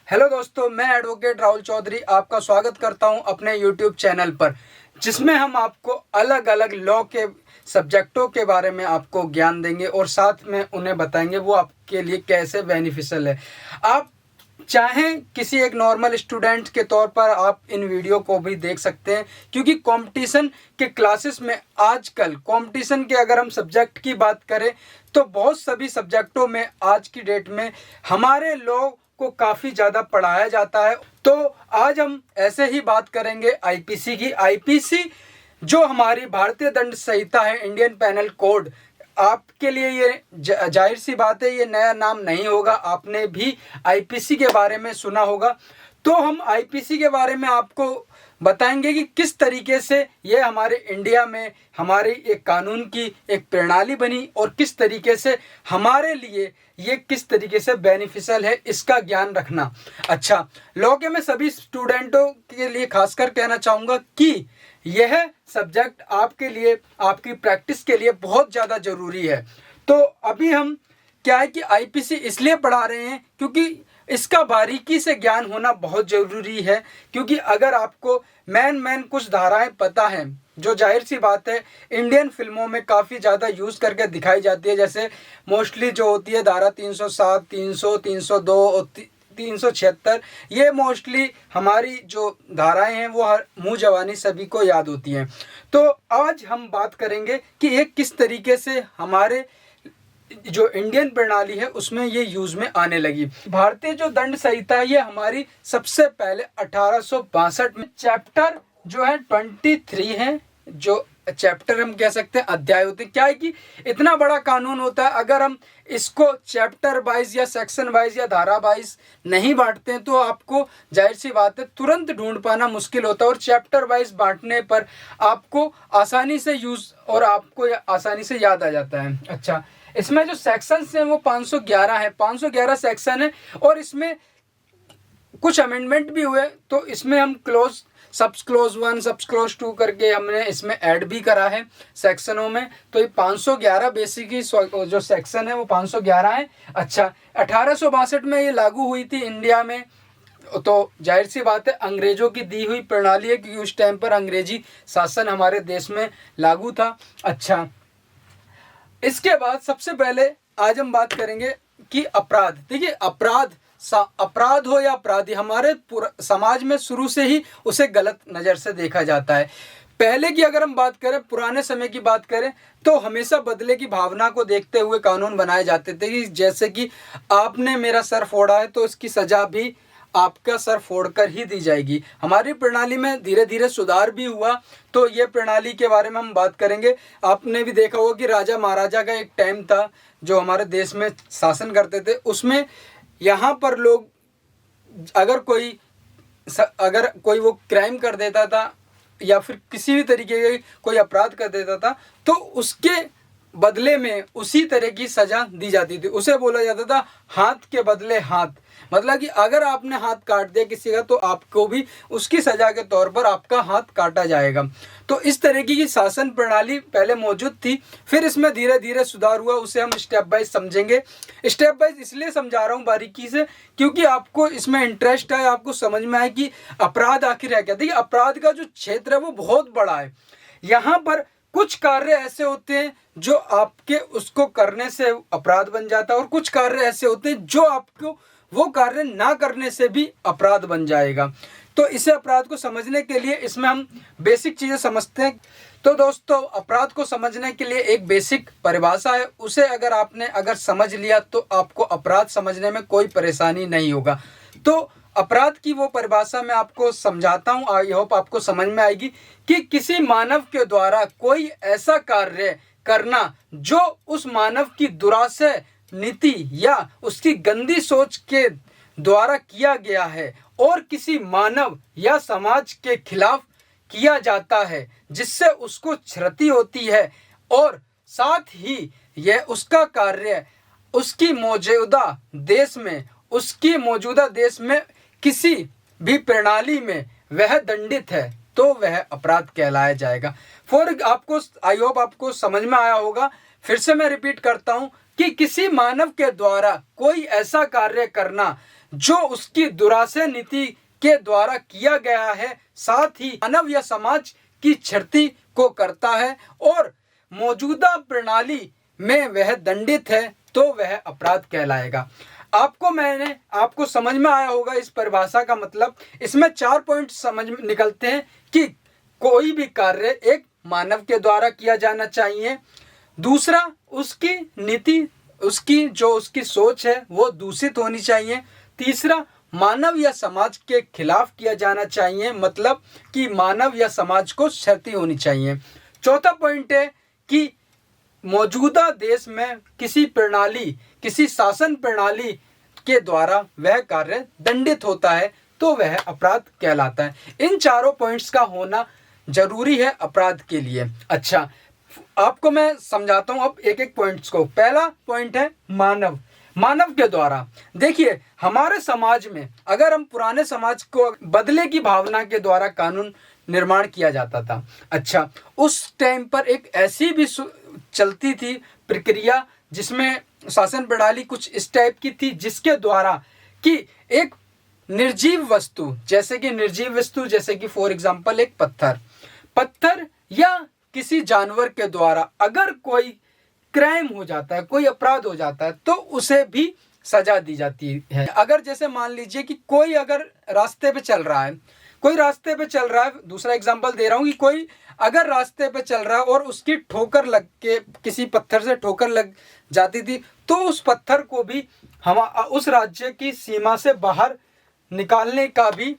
Hello दोस्तों, मैं advocate Rahul Chaudhary आपका स्वागत करता हूं अपने यूट्यूब चैनल पर, जिसमें हम आपको अलग अलग लॉ के सब्जेक्टों के बारे में आपको ज्ञान देंगे और साथ में उन्हें बताएंगे वो आपके लिए कैसे बेनिफिशियल है। आप चाहें किसी एक नॉर्मल स्टूडेंट के तौर पर आप इन वीडियो को भी देख सकते हैं, क्योंकि कंपटीशन के क्लासेस में आजकल कंपटीशन के अगर हम सब्जेक्ट की बात करें तो बहुत सभी सब्जेक्टों में आज की डेट में हमारे लॉ को काफ़ी ज़्यादा पढ़ाया जाता है। तो आज हम ऐसे ही बात करेंगे आईपीसी की। आईपीसी जो हमारी भारतीय दंड संहिता है, इंडियन पैनल कोड, आपके लिए ये जाहिर सी बात है ये नया नाम नहीं होगा, आपने भी आईपीसी के बारे में सुना होगा। तो हम आईपीसी के बारे में आपको बताएंगे कि किस तरीके से ये हमारे इंडिया में हमारी एक कानून की एक प्रणाली बनी और किस तरीके से हमारे लिए ये किस तरीके से बेनिफिशियल है, इसका ज्ञान रखना। अच्छा, लॉ के मैं सभी स्टूडेंटों के लिए खासकर कहना चाहूँगा कि यह सब्जेक्ट आपके लिए, आपकी प्रैक्टिस के लिए बहुत ज़्यादा ज़रूरी है। तो अभी हम क्या है कि आईपीसी इसलिए पढ़ा रहे हैं क्योंकि इसका बारीकी से ज्ञान होना बहुत ज़रूरी है, क्योंकि अगर आपको मैन कुछ धाराएं पता हैं जो जाहिर सी बात है इंडियन फिल्मों में काफ़ी ज़्यादा यूज़ करके दिखाई जाती है, जैसे मोस्टली जो होती है धारा 307, 300, 302 और 376, ये मोस्टली हमारी जो धाराएं हैं वो हर मुँह जवानी सभी को याद होती हैं। तो आज हम बात करेंगे कि ये किस तरीके से हमारे जो इंडियन प्रणाली है उसमें ये यूज में आने लगी। भारतीय जो दंड संहिता है ये हमारी सबसे पहले 1862 में चैप्टर जो है 23 है, जो चैप्टर हम कह सकते हैं अध्याय होते हैं। क्या है कि इतना बड़ा कानून होता है, अगर हम इसको चैप्टर वाइज या सेक्शन वाइज या धारा वाइज नहीं बांटते हैं तो आपको जाहिर सी बात है तुरंत ढूंढ पाना मुश्किल होता है, और चैप्टर वाइज बांटने पर आपको आसानी से यूज और आपको आसानी से याद आ जाता है। अच्छा, इसमें जो सेक्शंस हैं वो 511 है, 511 सेक्शन है, और इसमें कुछ अमेंडमेंट भी हुए। तो इसमें हम close subs close 1 subs close 2 करके हमने इसमें ऐड भी करा है सेक्शनों में। तो ये 511 बेसिकली जो सेक्शन है वो 511 है। अच्छा, 1862 में ये लागू हुई थी इंडिया में। तो जाहिर सी बात है अंग्रेजों की दी हुई प्रणाली है, क्योंकि उस टाइम पर अंग्रेजी शासन हमारे देश में लागू था। अच्छा, इसके बाद सबसे पहले आज हम बात करेंगे कि अपराध। देखिए, अपराध हो या अपराधी, हमारे समाज में शुरू से ही उसे गलत नज़र से देखा जाता है। पहले की अगर हम बात करें, पुराने समय की बात करें, तो हमेशा बदले की भावना को देखते हुए कानून बनाए जाते थे कि जैसे कि आपने मेरा सर फोड़ा है तो इसकी सज़ा भी आपका सर फोड़कर ही दी जाएगी। हमारी प्रणाली में धीरे धीरे सुधार भी हुआ, तो ये प्रणाली के बारे में हम बात करेंगे। आपने भी देखा होगा कि राजा महाराजा का एक टाइम था जो हमारे देश में शासन करते थे, उसमें यहाँ पर लोग अगर कोई वो क्राइम कर देता था या फिर किसी भी तरीके के कोई अपराध कर देता था तो उसके बदले में उसी तरह की सजा दी जाती थी। उसे बोला जाता था हाथ के बदले हाथ, मतलब कि अगर आपने हाथ काट दिया किसी का तो आपको भी उसकी सजा के तौर पर आपका हाथ काटा जाएगा। तो इस तरह की शासन प्रणाली पहले मौजूद थी, फिर इसमें धीरे धीरे सुधार हुआ। उसे हम स्टेप वाइज समझेंगे। स्टेप वाइज इसलिए समझा रहा हूँ बारीकी से क्योंकि आपको इसमें इंटरेस्ट है, आपको समझ में आए कि अपराध आखिर है क्या। देखिए, अपराध का जो क्षेत्र है वो बहुत बड़ा है। यहाँ पर कुछ कार्य ऐसे होते हैं जो आपके उसको करने से अपराध बन जाता है, और कुछ कार्य ऐसे होते हैं जो आपको वो कार्य ना करने से भी अपराध बन जाएगा। तो इसे अपराध को समझने के लिए इसमें हम बेसिक चीज़ें समझते हैं। तो दोस्तों, अपराध को समझने के लिए एक बेसिक परिभाषा है, उसे अगर समझ लिया तो आपको अपराध समझने में कोई परेशानी नहीं होगा। तो अपराध की वो परिभाषा मैं आपको समझाता हूँ, आई होप आपको समझ में आएगी कि किसी मानव के द्वारा कोई ऐसा कार्य करना जो उस मानव की दुराशय नीति या उसकी गंदी सोच के द्वारा किया गया है और किसी मानव या समाज के खिलाफ किया जाता है, जिससे उसको क्षति होती है, और साथ ही यह उसका कार्य उसकी मौजूदा देश में किसी भी प्रणाली में वह दंडित है, तो वह अपराध कहलाया जाएगा। आपको आई होप आपको समझ में आया होगा। फिर से मैं रिपीट करता हूं कि किसी मानव के द्वारा कोई ऐसा कार्य करना जो उसकी दुराशय नीति के द्वारा किया गया है, साथ ही मानव या समाज की क्षति को करता है और मौजूदा प्रणाली में वह दंडित है, तो वह अपराध कहलाएगा। आपको समझ में आया होगा इस परिभाषा का मतलब। इसमें 4 पॉइंट समझ में निकलते हैं कि कोई भी कार्य एक मानव के द्वारा किया जाना चाहिए, दूसरा उसकी नीति, उसकी सोच है वो दूषित होनी चाहिए, तीसरा मानव या समाज के खिलाफ किया जाना चाहिए, मतलब कि मानव या समाज को क्षति होनी चाहिए। चौथा पॉइंट है कि मौजूदा देश में किसी शासन प्रणाली के द्वारा वह कार्य दंडित होता है, तो वह अपराध कहलाता है। इन चारों पॉइंट्स का होना जरूरी है अपराध के लिए। अच्छा, आपको मैं समझाता हूं अब एक एक पॉइंट्स को। पहला पॉइंट है मानव के द्वारा। देखिए, हमारे समाज में अगर हम पुराने समाज को बदले की भावना के द्वारा कानून निर्माण किया जाता था। अच्छा, उस टाइम पर एक ऐसी भी चलती थी प्रक्रिया जिसमें शासन प्रणाली कुछ इस टाइप की थी, जिसके द्वारा कि एक निर्जीव वस्तु जैसे कि फॉर एग्जांपल एक पत्थर या किसी जानवर के द्वारा अगर कोई क्राइम हो जाता है, कोई अपराध हो जाता है, तो उसे भी सजा दी जाती है। अगर जैसे मान लीजिए कि कोई अगर रास्ते पे चल रहा है, दूसरा एग्जांपल दे रहा हूं कि कोई अगर रास्ते पे चल रहा है और उसकी ठोकर लग के किसी पत्थर से ठोकर लग जाती थी, तो उस पत्थर को भी हम उस राज्य की सीमा से बाहर निकालने का भी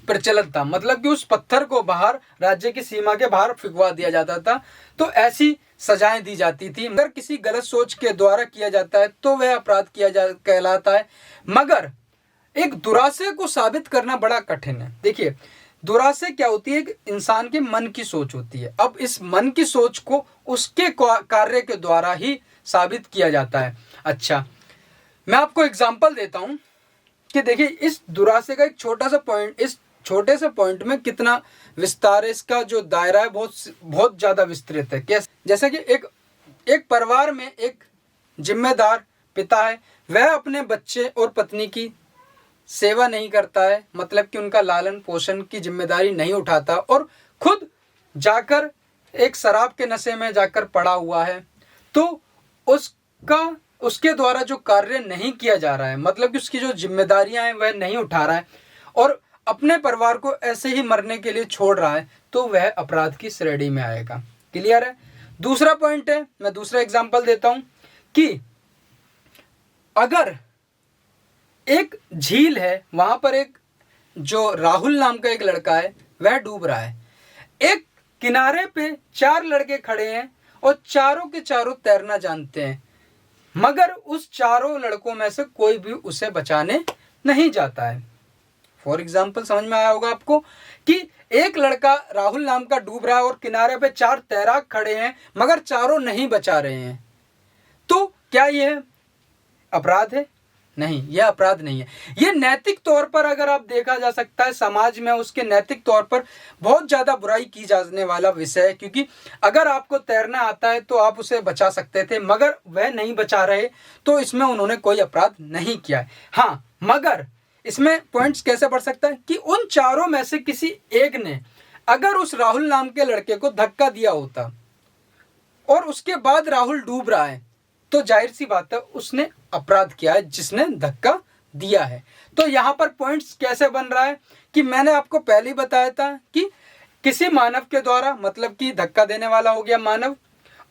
प्रचलन था, मतलब कि उस पत्थर को बाहर राज्य की सीमा के बाहर फिकवा दिया जाता था। तो ऐसी सजाएं दी जाती थी। अगर किसी गलत सोच के द्वारा किया जाता है तो वह अपराध कहलाता है, मगर एक दुराशय को साबित करना बड़ा कठिन है। देखिए, दुराशय क्या होती है? एक इंसान के मन की सोच होती है। अब इस मन की सोच को उसके कार्य के द्वारा ही साबित किया जाता है। अच्छा, मैं आपको एग्जांपल देता हूं कि देखिए, इस दुराशय का एक छोटे से पॉइंट में कितना विस्तार है, इसका जो दायरा है बहुत ज्यादा विस्तृत है। कैसे? जैसे कि एक परिवार में एक जिम्मेदार पिता है, वह अपने बच्चे और पत्नी की सेवा नहीं करता है, मतलब कि उनका लालन पोषण की जिम्मेदारी नहीं उठाता और खुद जाकर एक शराब के नशे में जाकर पड़ा हुआ है। तो उसके द्वारा जो कार्य नहीं किया जा रहा है, मतलब कि उसकी जो जिम्मेदारियां हैं वह नहीं उठा रहा है और अपने परिवार को ऐसे ही मरने के लिए छोड़ रहा है, तो वह अपराध की श्रेणी में आएगा। क्लियर है? दूसरा पॉइंट है, मैं दूसरा एग्जांपल देता हूं कि अगर एक झील है, वहां पर एक जो राहुल नाम का एक लड़का है, वह डूब रहा है। एक किनारे पे 4 लड़के खड़े हैं और चारों के चारों तैरना जानते हैं, मगर उस चारों लड़कों में से कोई भी उसे बचाने नहीं जाता है। फॉर एग्जाम्पल, समझ में आया होगा आपको कि एक लड़का राहुल नाम का डूब रहा है और किनारे पे 4 तैराक खड़े हैं, मगर चारों नहीं बचा रहे हैं। तो क्या यह अपराध है? नहीं, यह अपराध नहीं है। यह नैतिक तौर पर अगर आप देखा जा सकता है, समाज में उसके नैतिक तौर पर बहुत ज्यादा बुराई की जाने वाला विषय है, क्योंकि अगर आपको तैरना आता है तो आप उसे बचा सकते थे, मगर वह नहीं बचा रहे, तो इसमें उन्होंने कोई अपराध नहीं किया है। हाँ, मगर इसमें पॉइंट्स कैसे बढ़ सकता है कि उन चारों में से किसी एक ने अगर उस राहुल नाम के लड़के को धक्का दिया होता और उसके बाद राहुल डूब रहा है, तो जाहिर सी बात है उसने अपराध किया है, जिसने धक्का दिया है। तो यहां पर पॉइंट्स कैसे बन रहा है कि मैंने आपको पहले ही बताया था कि किसी मानव के द्वारा, मतलब कि धक्का देने वाला हो गया मानव,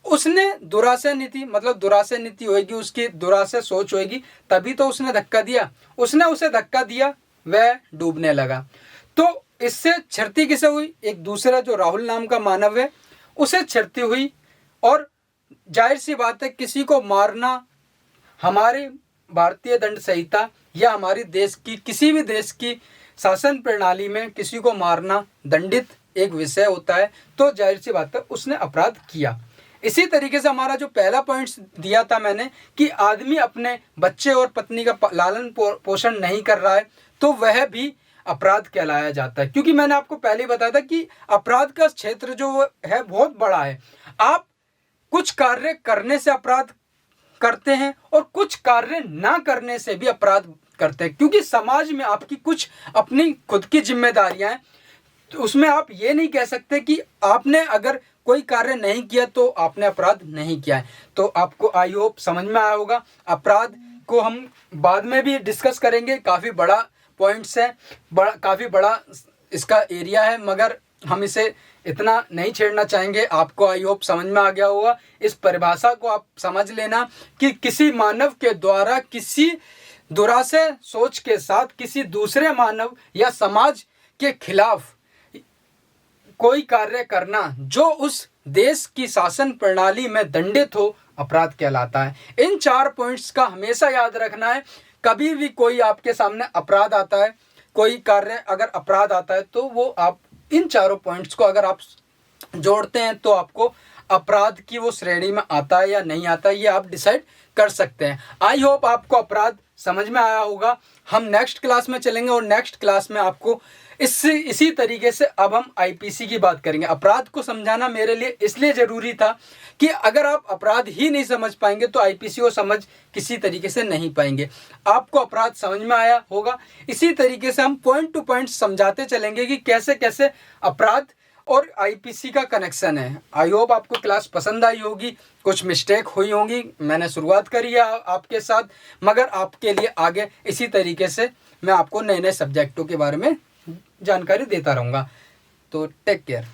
उसने दुराशय नीति, मतलब दुराशय नीति होगी, उसकी दुराशय सोच होगी, तभी तो उसने धक्का दिया। उसने उसे धक्का दिया, वह डूबने लगा। तो इससे क्षति किसे हुई? एक दूसरा जो राहुल नाम का मानव है, उसे क्षति हुई। और जाहिर सी बात है, किसी को मारना हमारी भारतीय दंड संहिता या हमारी देश की किसी भी देश की शासन प्रणाली में किसी को मारना दंडित एक विषय होता है। तो जाहिर सी बात है उसने अपराध किया। इसी तरीके से हमारा जो पहला पॉइंट दिया था मैंने कि आदमी अपने बच्चे और पत्नी का लालन पोषण नहीं कर रहा है, तो वह भी अपराध कहलाया जाता है। क्योंकि मैंने आपको पहले ही बताया था कि अपराध का क्षेत्र जो है बहुत बड़ा है। आप कुछ कार्य करने से अपराध करते हैं और कुछ कार्य ना करने से भी अपराध करते हैं, क्योंकि समाज में आपकी कुछ अपनी खुद की जिम्मेदारियां हैं। तो उसमें आप ये नहीं कह सकते कि आपने अगर कोई कार्य नहीं किया तो आपने अपराध नहीं किया है। तो आपको आई होप समझ में आया होगा। अपराध को हम बाद में भी डिस्कस करेंगे, काफ़ी बड़ा पॉइंट्स है, काफ़ी बड़ा इसका एरिया है, मगर हम इसे इतना नहीं छेड़ना चाहेंगे। आपको आई होप समझ में आ गया होगा। इस परिभाषा को आप समझ लेना कि किसी मानव के द्वारा किसी दुराशय सोच के साथ किसी दूसरे मानव या समाज के खिलाफ कोई कार्य करना जो उस देश की शासन प्रणाली में दंडित हो, अपराध कहलाता है। इन 4 पॉइंट्स का हमेशा याद रखना है। कभी भी कोई आपके सामने अपराध आता है, कोई कार्य अगर अपराध आता है, तो वो आप इन 4 पॉइंट्स को अगर आप जोड़ते हैं तो आपको अपराध की वो श्रेणी में आता है या नहीं आता है, ये आप डिसाइड कर सकते हैं। आई होप आपको अपराध समझ में आया होगा। हम नेक्स्ट क्लास में चलेंगे और नेक्स्ट क्लास में आपको इसी तरीके से अब हम आईपीसी की बात करेंगे। अपराध को समझाना मेरे लिए इसलिए ज़रूरी था कि अगर आप अपराध ही नहीं समझ पाएंगे तो आईपीसी को समझ किसी तरीके से नहीं पाएंगे। आपको अपराध समझ में आया होगा। इसी तरीके से हम पॉइंट टू पॉइंट समझाते चलेंगे कि कैसे कैसे अपराध और आईपीसी का कनेक्शन है। आई होप आपको क्लास पसंद आई होगी। कुछ मिस्टेक हुई होंगी, मैंने शुरुआत करी है आपके साथ, मगर आपके लिए आगे इसी तरीके से मैं आपको नए नए सब्जेक्टों के बारे में जानकारी देता रहूँगा। तो टेक केयर।